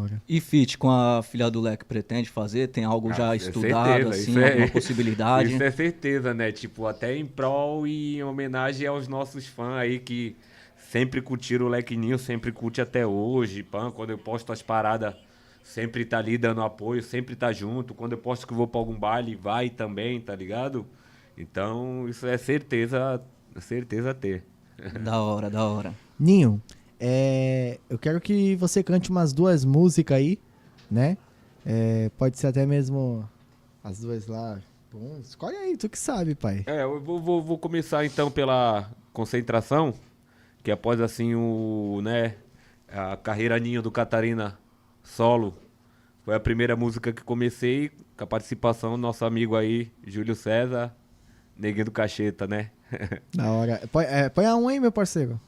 hora. E feat com a Filha do Leque pretende fazer? Tem algo já estudado, certeza, assim, alguma possibilidade? Isso é certeza, né? Tipo, até em prol e em homenagem aos nossos fãs aí que sempre curtiram o Lequinho, sempre curte até hoje. Pã, quando eu posto as paradas, sempre tá ali dando apoio, sempre tá junto. Quando eu posto que vou pra algum baile, vai também, tá ligado? Então, isso é certeza ter. Da hora, da hora. Ninho, eu quero que você cante umas 2 músicas aí, né? Pode ser até mesmo as 2 lá. Bom, escolhe aí, tu que sabe, pai. Eu vou começar então pela Concentração, que após assim a carreira Ninho do Catarina solo, foi a primeira música que comecei com a participação do nosso amigo aí, Júlio César, Neguinho do Cacheta, né? Da hora. Põe a 1 aí, meu parceiro.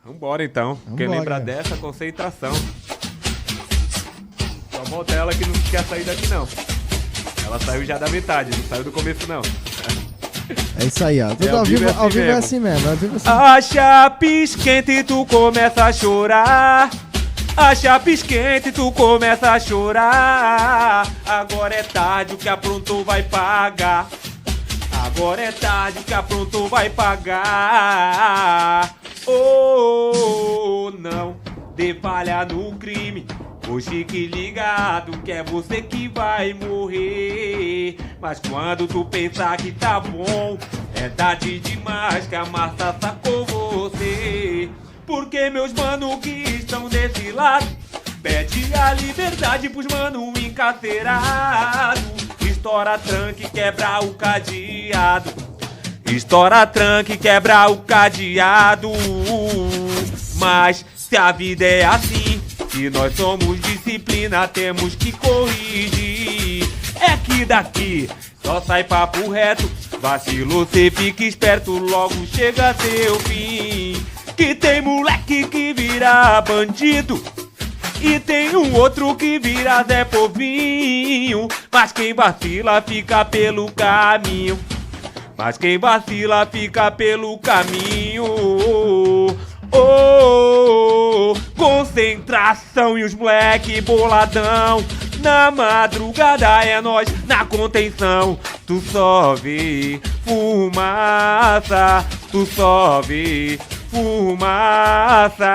Vambora então. Quem lembra dessa, Concentração. Só volta ela que não quer sair daqui não. Ela saiu já da metade, não saiu do começo não. É isso aí, ó. Tudo ao vivo é assim mesmo. A chapis quente tu começa a chorar. A chapis quente tu começa a chorar. Agora é tarde, o que aprontou vai pagar. Agora é tarde, o que aprontou vai pagar. Oh, não, dê falha no crime. Ô, fique ligado que é você que vai morrer. Mas quando tu pensar que tá bom, é tarde demais que a massa sacou você. Porque meus mano que estão desse lado pede a liberdade pros mano encarcerado. Estoura tranque, quebra o cadeado. Estoura tranque, quebra o cadeado. Mas se a vida é assim, se nós somos disciplina, temos que corrigir. É que daqui só sai papo reto. Vacilo, cê fica esperto, logo chega seu fim. Que tem moleque que vira bandido e tem um outro que vira Zé Povinho. Mas quem vacila fica pelo caminho. Mas quem vacila fica pelo caminho. Oh, concentração e os moleque boladão. Na madrugada é nós na contenção. Tu só vê fumaça. Tu só vê fumaça.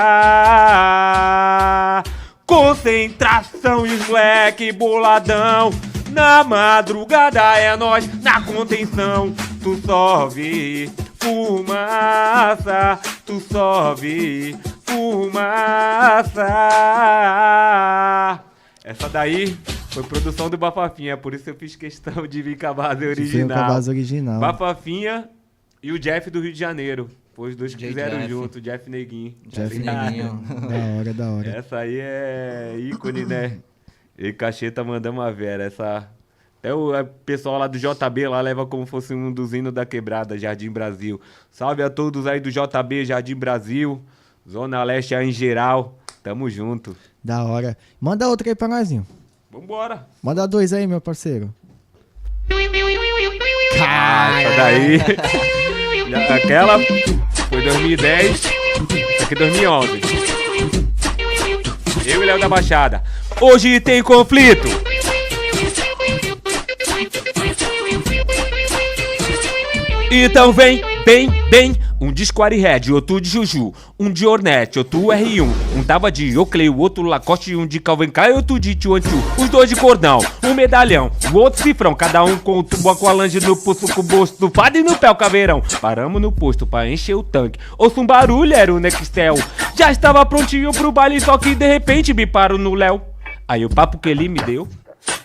Concentração e os moleque boladão. Na madrugada é nós na contenção. Tu só vê fumaça. Tu só vê fumaça. Essa daí foi produção do Bafafinha, por isso eu fiz questão de vir com a base original. Bafafinha e o Jeff do Rio de Janeiro. Foi os dois que fizeram junto, Jeff Neguinho. Jeff Neguinho. Da hora. Essa aí é ícone, né? E Cacheta mandamos a vera. Até o pessoal lá do JB lá leva como fosse um dos hinos da quebrada, Jardim Brasil. Salve a todos aí do JB, Jardim Brasil, Zona Leste aí em geral. Tamo junto. Da hora. Manda outra aí pra nósinho. Vambora. Manda 2 aí, meu parceiro. Essa daí. Aquela foi 2010. Essa aqui 2011. Eu e Léo da Baixada. Hoje tem conflito. Então vem. Um de Square Red, outro de Juju. Um de Ornette, outro R1. Um tava de Oakley, o outro Lacoste. Um de Calvin Klein, outro de Chuanchu. Os dois de cordão, um medalhão, o outro cifrão. Cada um com o tubo com a lange no pulso, com o bolso do fado e no pé o caveirão. Paramos no posto pra encher o tanque. Ouço um barulho, era o Nextel. Já estava prontinho pro baile, só que de repente me paro no Léo. Aí o papo que ele me deu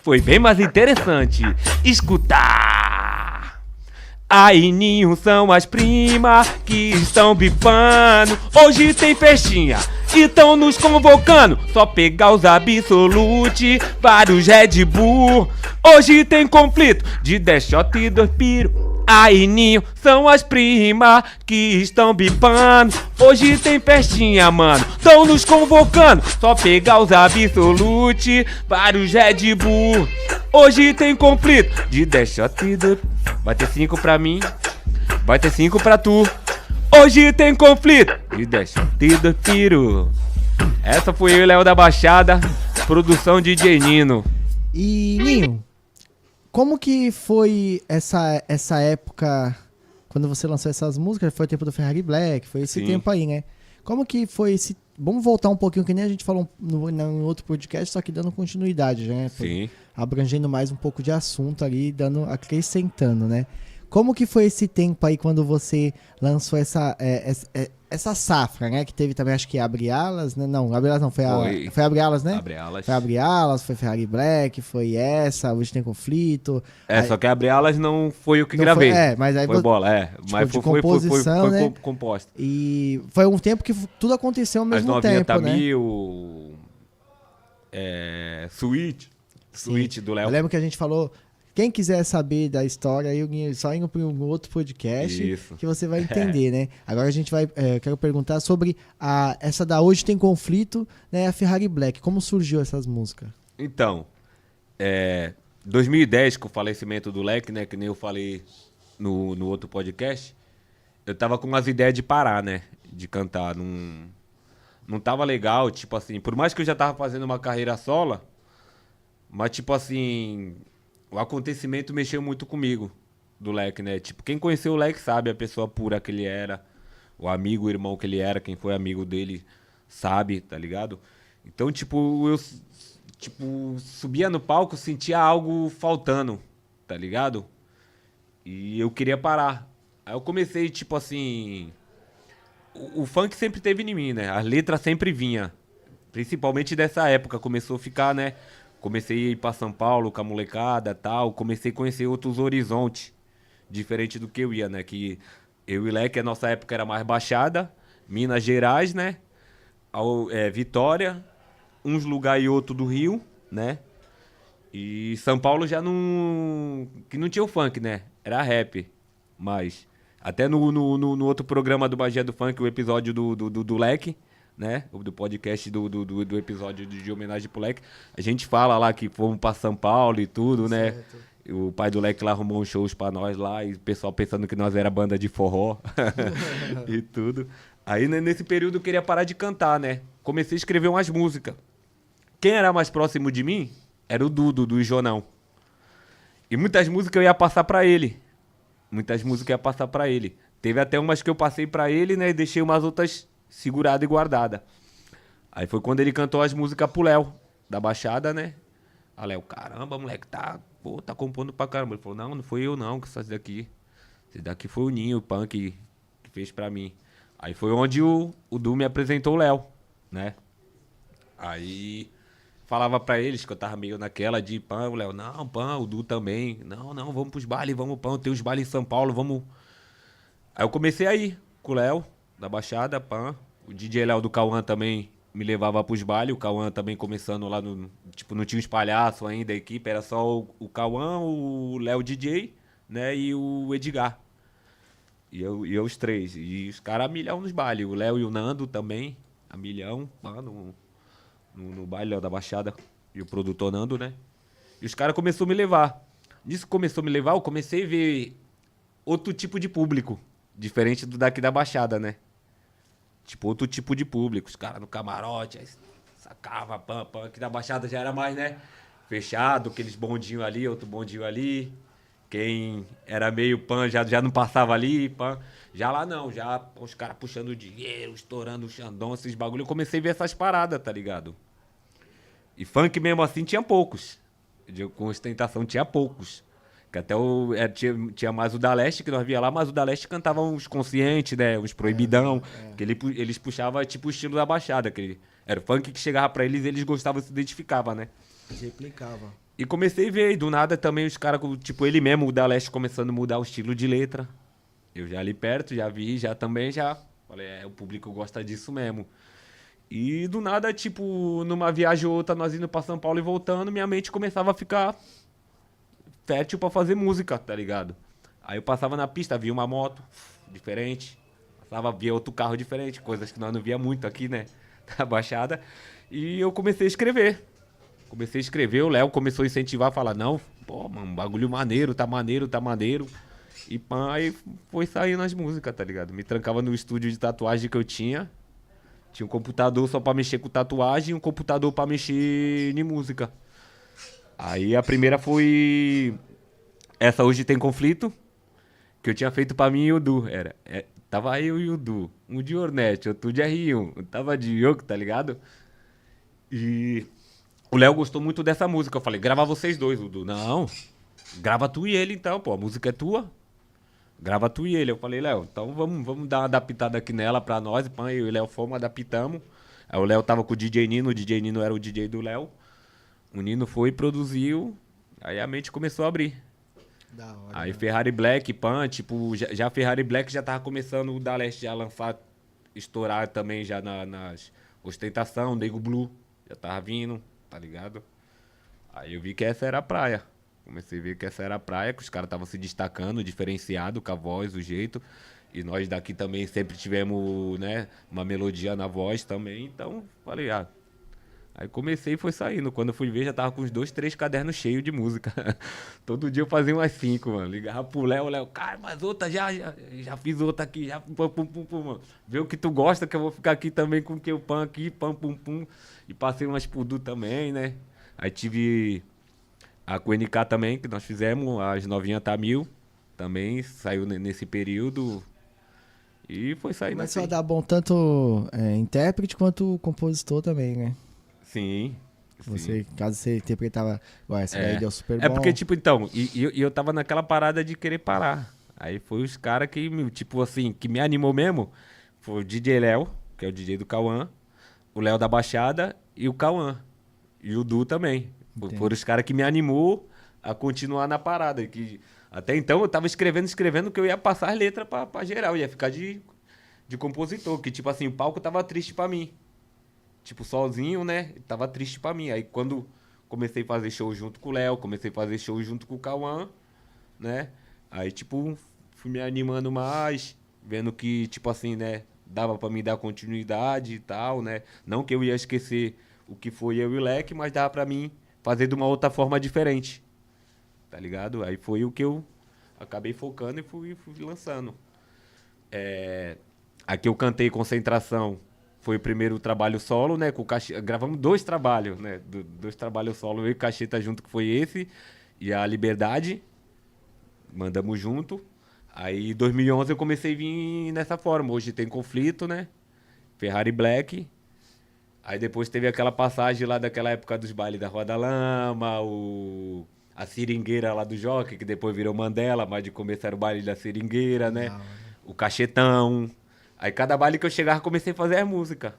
foi bem mais interessante escutar. Aí Ninho são as primas que estão bipando. Hoje tem festinha e tão nos convocando. Só pegar os Absolute, vários Red Bull. Hoje tem conflito de 10 shot e 2 piro. Aí Ninho são as primas que estão bipando. Hoje tem festinha, mano, tão nos convocando. Só pegar os Absolute, vários Red Bull. Hoje tem conflito de 10 shot e 2. Vai ter 5 pra mim, vai ter 5 pra tu. Hoje tem conflito de 10 shot e 2 piro. Essa foi eu e Léo da Baixada, produção de DJ Nino. E, Ninho, como que foi essa época, quando você lançou essas músicas? Foi o tempo do Ferrari Black, foi esse Sim. tempo aí, né? Como que foi esse... Vamos voltar um pouquinho, que nem a gente falou no outro podcast, só que dando continuidade, né? Sim. Abrangendo mais um pouco de assunto ali, acrescentando, né? Como que foi esse tempo aí quando você lançou essa safra, né? Que teve também, acho que Abre Alas, né? Não, Abre Alas não, foi Abre Alas, né? Abre Alas. Foi Abre Alas, foi Ferrari Black, foi essa, Hoje Tem Conflito. Aí, Só que Abre Alas não foi o que não gravei. mas aí Foi bola, tipo, mas de foi composição, né? composta. E foi um tempo que tudo aconteceu ao As mesmo novinhas tempo, né? Tamil, Suíte do Eu Léo. lembro que a gente falou, quem quiser saber da história, aí só indo para um outro podcast Isso. que você vai entender, né? Agora a gente vai, quero perguntar sobre essa da Hoje Tem Conflito, né? A Ferrari Black, como surgiu essas músicas? Então, 2010, com o falecimento do Leque, né? Que nem eu falei no outro podcast, eu tava com umas ideias de parar, né? De cantar. Não tava legal, tipo assim, por mais que eu já tava fazendo uma carreira solo, mas tipo assim, o acontecimento mexeu muito comigo, do Leque, né? Tipo, quem conheceu o Leque sabe a pessoa pura que ele era, o amigo, o irmão que ele era, quem foi amigo dele sabe, tá ligado? Então, tipo, eu subia no palco, sentia algo faltando, tá ligado? E eu queria parar. Aí eu comecei, tipo assim... O funk sempre teve em mim, né? As letras sempre vinha. Principalmente dessa época. Começou a ficar, né? Comecei a ir pra São Paulo com a molecada e tal. Comecei a conhecer outros horizontes. Diferente do que eu ia, né? Que eu e Leque, a nossa época era mais Baixada. Minas Gerais, né? Vitória. Uns lugares e outro do Rio, né? E São Paulo já não... Que não tinha o funk, né? Era rap. Mas... Até no outro programa do Bagia do Funk, o episódio do Leque, né? Do podcast do episódio de homenagem pro Leque. A gente fala lá que fomos pra São Paulo e tudo, né? Certo. O pai do Leque lá arrumou uns shows pra nós lá. E o pessoal pensando que nós era banda de forró e tudo. Aí nesse período eu queria parar de cantar, né? Comecei a escrever umas músicas. Quem era mais próximo de mim era o Dudu, do Ijonão. E muitas músicas eu ia passar pra ele. Teve até umas que eu passei pra ele, né? E deixei umas outras seguradas e guardadas. Aí foi quando ele cantou as músicas pro Léo, da Baixada, né? Aí Léo, caramba, moleque, tá compondo pra caramba. Ele falou, não foi eu não, que essas daqui. Esse daqui foi o Ninho, o Punk, que fez pra mim. Aí foi onde o Du me apresentou o Léo, né? Aí... Falava pra eles que eu tava meio naquela de Pan, o Léo, não, Pan, o Du também. Não, vamos pros bailes, vamos, Pan, tem os bailes em São Paulo, vamos. Aí eu comecei a ir com o Léo, da Baixada, Pan. O DJ Léo do Cauã também me levava pros bailes, o Cauã também começando lá no... Tipo, não tinha os palhaços ainda, a equipe, era só o Cauã, o Léo DJ, né, e o Edgar. E eu os três. E os caras a milhão nos bailes, o Léo e o Nando também, a milhão, mano... No baile da Baixada, e o produtor Nando, né? E os caras começaram a me levar. Nisso que começou a me levar, eu comecei a ver outro tipo de público, diferente do daqui da Baixada, né? Tipo, outro tipo de público. Os caras no camarote, aí sacava, pam, aqui da Baixada já era mais, né? Fechado, aqueles bondinhos ali, outro bondinho ali. Quem era meio pan já não passava ali, pan. Já lá não, já os caras puxando dinheiro, estourando o Xandão, esses bagulho. Eu comecei a ver essas paradas, tá ligado? E funk mesmo assim tinha poucos. Com ostentação tinha poucos. Que até tinha mais o da Leste, que nós via lá, mas o da Leste cantava uns conscientes, né? Uns proibidão. Que eles puxavam tipo o estilo da Baixada. Era o funk que chegava pra eles gostavam, se identificavam, né? Replicava. E comecei a ver, e do nada também os caras, tipo, ele mesmo, o da Leste, começando a mudar o estilo de letra. Eu já ali perto, já vi, já também, já. Falei, o público gosta disso mesmo. E do nada, tipo, numa viagem ou outra, nós indo pra São Paulo e voltando, minha mente começava a ficar fértil pra fazer música, tá ligado? Aí eu passava na pista, via uma moto diferente, via outro carro diferente, coisas que nós não via muito aqui, né? Na Baixada. E eu comecei a escrever. O Léo começou a incentivar, a falar, não, pô, mano, bagulho maneiro, tá maneiro. E pá, aí foi saindo as músicas, tá ligado? Me trancava no estúdio de tatuagem que eu tinha Tinha um computador só pra mexer com tatuagem e um computador pra mexer em música. Aí a primeira foi... Essa Hoje Tem Conflito, que eu tinha feito pra mim e o Du. Tava eu e o Du. Um de Hornet, outro de R1. Tava de Yoko, tá ligado? E o Léo gostou muito dessa música. Eu falei, grava vocês dois, o Du. Não, grava tu e ele então, pô. A música é tua. Grava tu e ele. Eu falei, Léo, então vamos dar uma adaptada aqui nela pra nós. Pã, eu e o Léo fomos, adaptamos. Aí o Léo tava com o DJ Nino. O DJ Nino era o DJ do Léo. O Nino foi e produziu. Aí a mente começou a abrir. Da hora. Aí Ferrari Black, Pan, tipo, já Ferrari Black já tava começando o da Leste a lançar, estourar também já nas ostentação, Nego Blue, já tava vindo, tá ligado? Aí eu vi que essa era a praia. Comecei a ver que essa era a praia, que os caras estavam se destacando, diferenciado com a voz, o jeito. E nós daqui também sempre tivemos, né, uma melodia na voz também, então falei, Aí comecei e foi saindo. Quando eu fui ver, já tava com uns 2, 3 cadernos cheios de música. Todo dia eu fazia umas 5, mano. Ligava pro Léo, cara, mas outra, já fiz outra aqui, já pum, pum, pum, pum, mano. Vê o que tu gosta, que eu vou ficar aqui também com o que eu pan aqui, pam, pum, pum. E passei umas pro Du também, né? Aí tive a com o NK também, que nós fizemos, as novinhas tá 1000. Também saiu nesse período. E foi saindo Começou assim. a dar bom tanto intérprete quanto compositor também, né? Sim. Você, caso você interpretava, essa daí deu super bom. É porque, tipo, então, e eu tava naquela parada de querer parar. Aí foi os caras que, tipo assim, que me animou mesmo. Foi o DJ Léo, que é o DJ do Cauã, o Léo da Baixada e o Cauã. E o Du também. Foram os caras que me animou a continuar na parada. Que até então eu tava escrevendo que eu ia passar as letras pra geral. Eu ia ficar de compositor. Que, tipo assim, o palco tava triste pra mim. Tipo, sozinho, né? Tava triste pra mim. Aí quando comecei a fazer show junto com o Léo, comecei a fazer show junto com o Cauã, né? Aí, tipo, fui me animando mais, vendo que, tipo assim, né? Dava pra me dar continuidade e tal, né? Não que eu ia esquecer o que foi eu e o Leque, mas dava pra mim fazer de uma outra forma diferente. Tá ligado? Aí foi o que eu acabei focando e fui lançando. Aqui eu cantei Concentração. Foi o primeiro trabalho solo, né? Com o Cacheta. Gravamos 2 trabalhos, né? 2 trabalhos solo. Eu e o Cacheta junto, que foi esse. E a Liberdade. Mandamos junto. Aí, em 2011, eu comecei a vir nessa forma. Hoje Tem Conflito, né? Ferrari Black. Aí depois teve aquela passagem lá daquela época dos bailes da Roda Lama, a Seringueira lá do Jockey, que depois virou Mandela, mas de começo era o baile da Seringueira, né? O Cachetão. Aí cada baile que eu chegava, comecei a fazer a música.